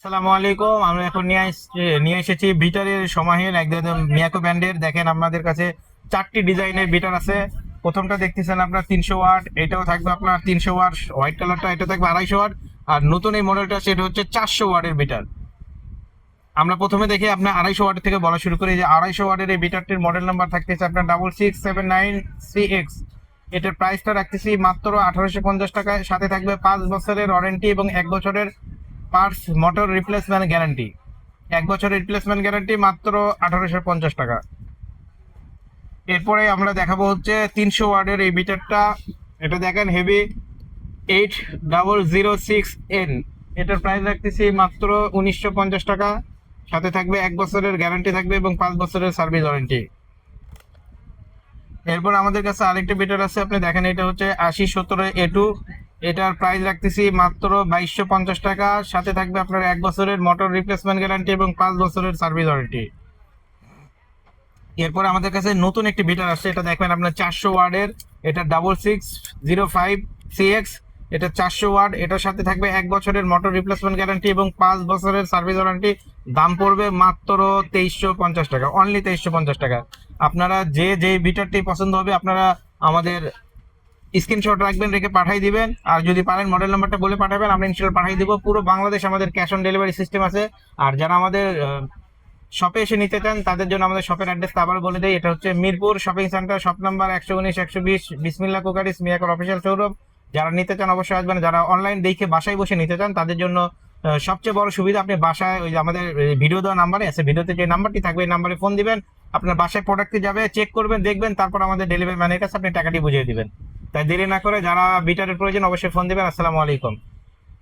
আসসালামু আলাইকুম। আমরা এখন নিয়ে এসেছি বিটারের সমাহার একদম মিয়াকো ব্র্যান্ডের। দেখেন আমাদের কাছে 4টি ডিজাইনের বিটার আছে। প্রথমটা দেখতেছেন আপনার 300 ওয়াট, এটাও থাকবে আপনার 300 ওয়াট, হোয়াইট কালারটা এটা থাকবে 250 ওয়াট। আর নতুন এই মডেলটা সেটা হচ্ছে 400 ওয়াটের বিটার। আমরা প্রথমে দেখে আপনার 250 ওয়াট থেকে বলা শুরু করি। যে 250 ওয়াটের এই বিটারটির মডেল নাম্বার থাকতেছে আপনার 6679CX। এটার প্রাইসটা রাখতেছি মাত্র 1850 টাকায়। সাথে থাকবে 5 বছরের ওয়ারেন্টি এবং 1 বছরের পার্টস মোটর রিপ্লেসমেন্ট গ্যারান্টি। 1 বছরের রিপ্লেসমেন্ট গ্যারান্টি মাত্র 1850 টাকা। এরপরে আমরা দেখাবো হচ্ছে 300 ওয়াটের এই মিটারটা। এটা দেখেন হেভি 8006N। এটার প্রাইস রাখতেছি মাত্র 1950 টাকা। সাথে থাকবে 1 বছরের গ্যারান্টি থাকবে এবং 5 বছরের সার্ভিস ওয়ারেন্টি। এরপর আমাদের কাছে আরেকটা মিটার আছে, আপনি দেখেন এটা হচ্ছে 8017A2। এটার প্রাইস রাখতেছি মাত্র 2250 টাকা। সাথে থাকবে আপনার 1 বছরের মোটর রিপ্লেসমেন্ট গ্যারান্টি এবং 5 বছরের সার্ভিস ওয়ারেন্টি। এরপর আমাদের কাছে নতুন একটি মিটার আসছে, এটা দেখবেন আপনার 400 ওয়ার্ডের। এটা 6605CX। এটা 400 ওয়াট, এটার সাথে থাকবে 1 বছরের মোটর রিপ্লেসমেন্ট গ্যারান্টি এবং 5 বছরের সার্ভিস ওয়ারেন্টি। দাম পড়বে মাত্র 2350 টাকা, অনলি 2350 টাকা। আপনারা যে মিটারটি পছন্দ হবে আপনারা আমাদের স্ক্রিনশট রাখবেন, রেখে পাঠিয়ে দিবেন। আর যদি পারেন মডেল নাম্বারটা বলে পাঠাবেন, আমরা ইনশাল্লাহ পাঠিয়ে দিব। পুরো বাংলাদেশ আমাদের ক্যাশ অন ডেলিভারি সিস্টেম আছে। আর যারা আমাদের শপে এসে নিতে চান তাদের জন্য আমাদের শপের অ্যাড্রেসটা আবার বলে দেই। এটা হচ্ছে Mirpur shopping centre, shop number 119-120, বিসমিল্লাহ কুকারিস মিয়াকোর অফিসিয়াল শোরুম। যারা নিতে চান অবশ্যই আসবেন। যারা অনলাইন দেখে বাসায় বসে নিতে চান তাদের জন্য সবচেয়ে বড় সুবিধা, আপনি বাসায় ওই যে আমাদের ভিডিও দেওয়া নাম্বারে আছে, ভিডিওতে যে নাম্বারটি থাকবে এই নাম্বারে ফোন দিবেন। আপনার বাসায় প্রোডাক্টটি যাবে, চেক করবেন, দেখবেন, তারপর আমাদের ডেলিভারি ম্যানের কাছে আপনি টাকাটি বুঝিয়ে দিবেন। তাই দেরি না করে যারা বিটারের প্রয়োজন অবশ্যই ফোন দিবেন। আসসালামু আলাইকুম।